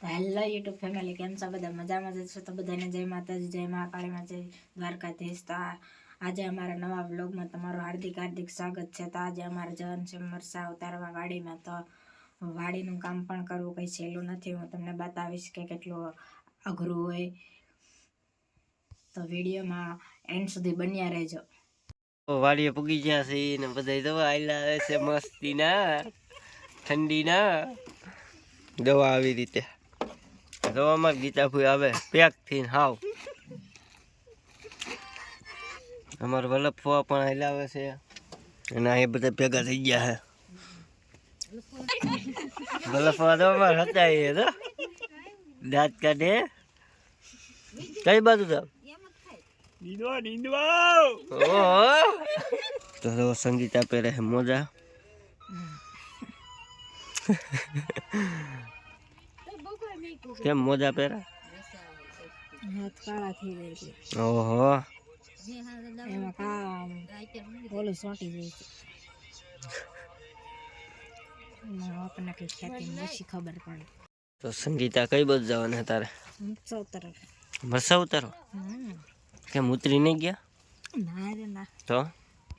તો hello YouTube family, કેમ છો બધા? મજામાં જશો તો બધાને જય માતાજી, જય મહાકાળીમાં, જય દ્વારકાધીશ. તો આજે અમારા નવા વ્લોગમાં તમારું હાર્દિક સ્વાગત છે. તો આજે અમારે જવાનું છે મરસા ઉતારવા વાડીમાં. તો વાડીનું કામ પણ કરવું કંઈ સહેલું નથી. હું તમને બતાવીશ કે કેટલું અઘરું હોય. તો વિડીયોમાં એન્ડ સુધી બન્યા રહેજો. વાડીએ પૂગી ગયા છે ને બધા દવા આવેલા છે મસ્તી ના ઠંડી ના દવા આવી રીતે દવામાં ગીતાભાઈ આવે પેક થઈને હાવ અમારા વલ્લભ ફુવા પણ હલાવે છે અને એ બધા ભેગા થઈ ગયા છે વલ્લભ ફુવા તો અમારે હતા એ તો દાંત કાઢે કઈ બાજુ જાવ તો સંગીતા પહેરે છે મોજા કેમ મોજા પહેરા હાથ કાળા થઈ જાય છે. ઓહો એમાં કામ ઓલું સોટી જાય છે. આપણને કઈ ખેતી ઓછી ખબર પડે. તો સંગીતા કઈ બાજુ જવાના તારે? સૌ તરફ મરસા ઉતારો કેમ ઉતરી નહીં ગયા? ના રે ના, તો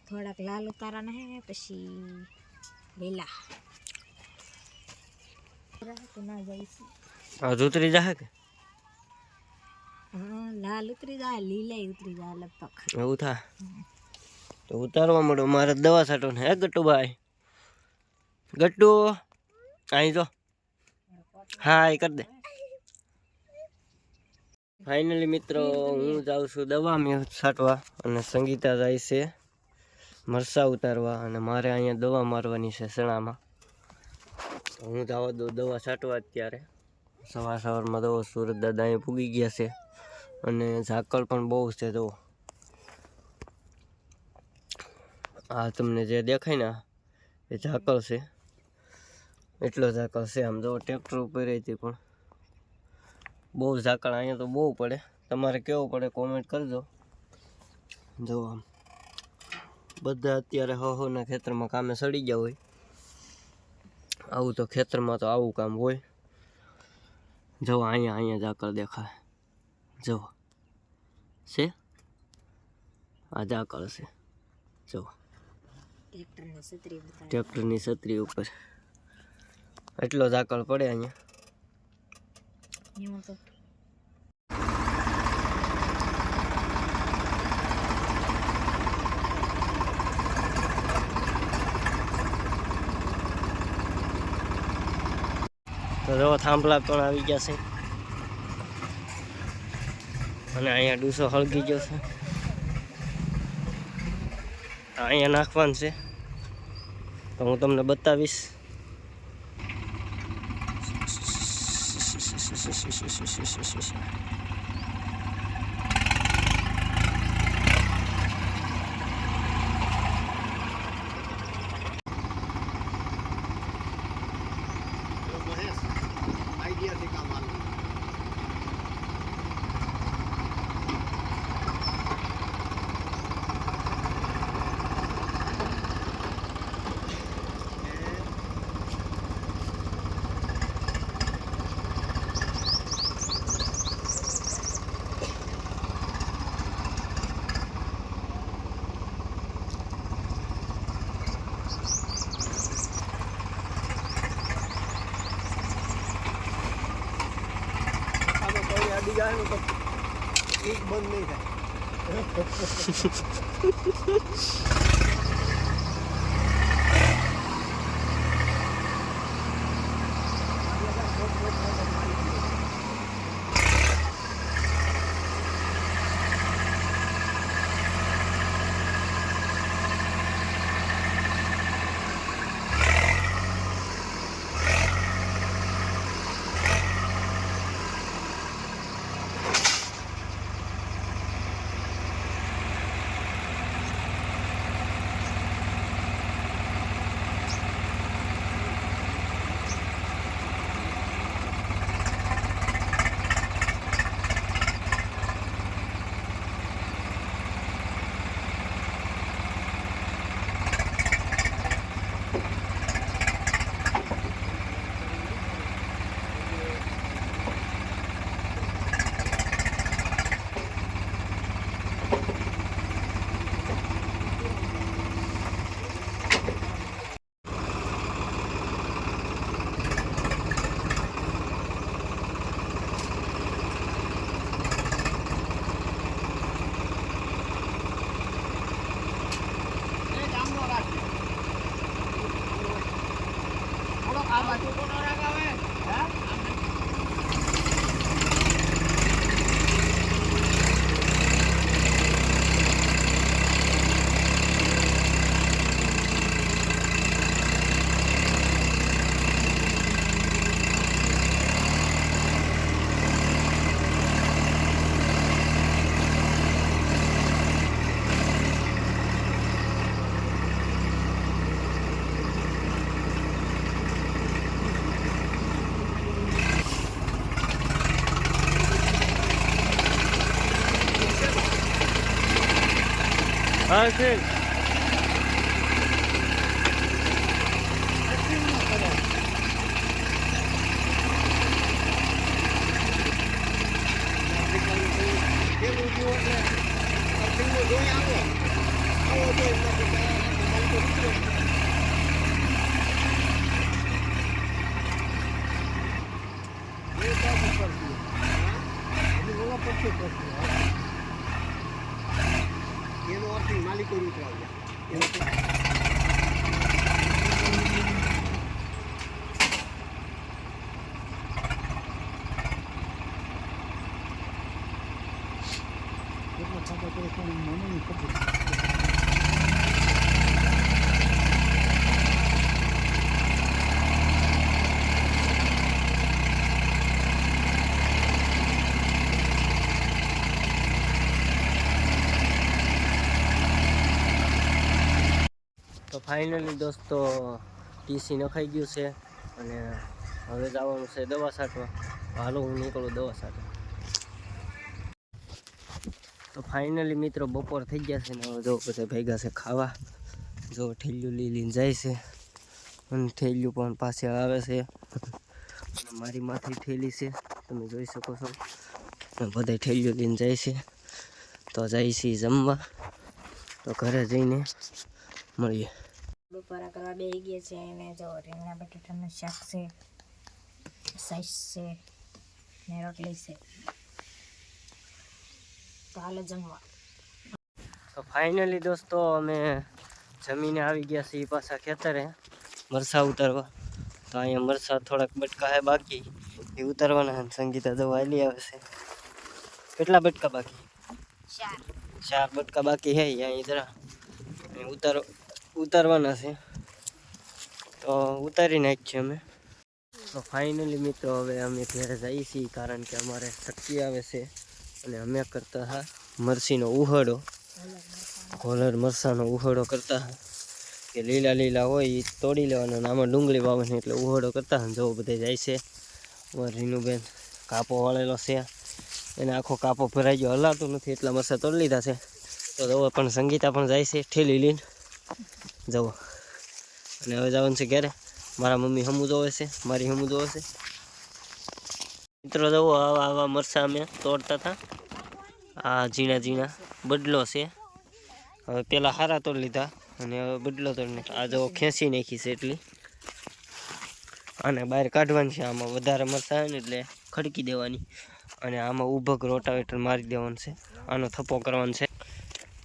થોડાક લાલ ઉતારાના હે, પછી લીલા તો ના જઈશું. આજ ઉતરી જાહે કે? હા, લાલ ઉતરી જાય, લીલા ઉતરી જાય લગભગ. એવું થાય તો ઉતારવા મળો. મારે દવા છાંટો ને. હે ગટ્ટુ ભાઈ, ગટ્ટુ અહીં જો, હા એ કરી દે. ફાઇનલી મિત્રો હું જાઉં છું દવા છાંટવા અને સંગીતા જાય છે મરસા ઉતારવા અને મારે અહીંયા દવા મારવાની છે ચણામાં. હું જવા દઉં દવા છાંટવા. અત્યારે સવારમાં દવા સુરત દાદા અહીં પૂગી ગયા છે અને ઝાકળ પણ બહુ છે. જો આ તમને જે દેખાય ને એ ઝાકળ છે, એટલો ઝાકળ છે. આમ જો ટ્રેક્ટર ઉપર હતી પણ બહુ ઝાકળ અહીંયા તો બહુ પડે. તમારે કેવું પડે કોમેન્ટ કરજો. જો આમ બધા અત્યારે હોના ખેતરમાં કામે સડી ગયા હોય. આવું તો ખેતરમાં તો આવું કામ હોય. જો અહીંયા ઝાકળ દેખાય, જો છે આ ઝાકળ છે. જો ટ્રેક્ટરની છત્રી ઉપર એટલો ઝાકળ પડે અહીંયા. તો જો થાંભલા પણ આવી ગયા છે અને અહીંયા ડૂસો હળગી ગયો છે. અહીંયા નાખવાનું છે તો હું તમને બતાવીશ. તો બંધ નહીં થાય. હા છે માલિકો તો ફાઇનલી દોસ્તો ટીસી નખાઈ ગયું છે અને હવે જવાનું છે દવા છાંટવા. હાલો હું નીકળું દવા છાંટવા. તો ફાઇનલી મિત્રો બપોર થઈ ગયા છે ને હવે જો બધા ભેગા છે ખાવા. જો ઠેલિયું લીલીને જાય છે અને ઠેલિયું પણ પાસે આવે છે અને મારી માથે ઠેલી છે તમે જોઈ શકો છો. બધા ઠેલિયું લઈને જાય છે તો જાય છે જમવા. તો ઘરે જઈને મળીએ. બપોરા કરવા બેસી ગયા છે અને જો રીંગણા બટાટાનું શાક છે, સાઈસ છે ને રોટલી છે. તો હાલો જમવા. તો ફાઇનલી દોસ્તો અમે જમીને આવી ગયા છીએ પાછા ખેતરે મરસા ઉતારવા. તો અહીંયા મરસા થોડાક બટકા હે બાકી એ ઉતારવાના. સંગીતા દવા લઈ આવે છે. કેટલા બટકા બાકી? 4 બટકા બાકી હે. અહીં જરા ઉતારવાના છે તો ઉતારી નાખીએ અમે. તો ફાઇનલી મિત્રો હવે અમે ઘરે જઈએ છીએ કારણ કે અમારે શક્તિ આવે છે અને અમે કરતા હા મરસીનો ઉહળો, કોલર મરસાનો ઉહળો કરતા હા કે લીલા લીલા હોય એ તોડી લેવાનો અને આમાં ડુંગળી વાવવાની એટલે ઉહળો કરતા હા. જો બધે જાય છે. અમારે રીનુબેન કાપો વાળેલો છે એને આખો કાપો ભરાઈ ગયો, હલાતું નથી એટલા મરસા તોડી લીધા છે. તો જવો પણ સંગીતા પણ જાય છે ઠેલી લઈને જવો. અને હવે જવાનું છે ઘરે. મારા મમ્મી હમું જોવે છે, મારી હમું જોવે છે. મિત્રો જવો આવા આવા મરસા અમે તોડતા હતા. આ ઝીણા ઝીણા બદલો છે. હવે પેલા હારા તોડી લીધા અને હવે બદલો તોડી નાખ્યો. આ જો ખેંચી નાખી છે એટલી અને બહાર કાઢવાની છે. આમાં વધારે મરસા ને એટલે ખડકી દેવાની અને આમાં ઉભક રોટાવેટર મારી દેવાનું છે. આનો થપ્પો કરવાનો છે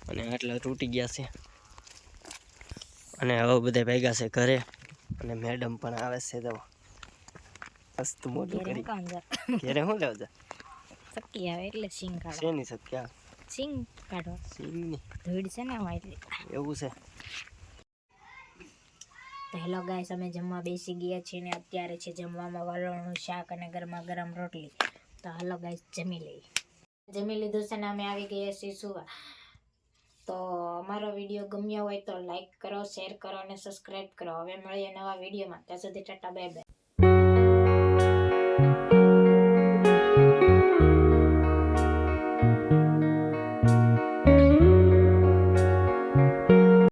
અને આટલા તૂટી ગયા છે. અને હવે બધા ભેગા છે ઘરે અને મેડમ પણ આવે છે. તો મસ્ત મોટું કરી ઘેરે શું લેવા જા શક્કી આવે એટલે સિંગ કાઢો. શેની શક્યા સિંગ કાઢો. સિંગની ધૂળ છે ને એમાં એટલે. એવું છે. તો હેલો ગાઈસ, અમે જમવા બેસી ગયા છીએ ને અત્યારે છે જમવામાં વલોણનું શાક અને ગરમા ગરમ રોટલી. તો હાલો ગાઈસ જમી લઈએ. જમી લીધું છે ને અમે આવી ગયા છીએ સુવા. તો અમારો વિડીયો ગમ્યો હોય તો લાઈક કરો, શેર કરો અને સબસ્ક્રાઈબ કરો. હવે મળીએ નવા વિડીયોમાં. ત્યાં સુધી ટાટા બાય બાય.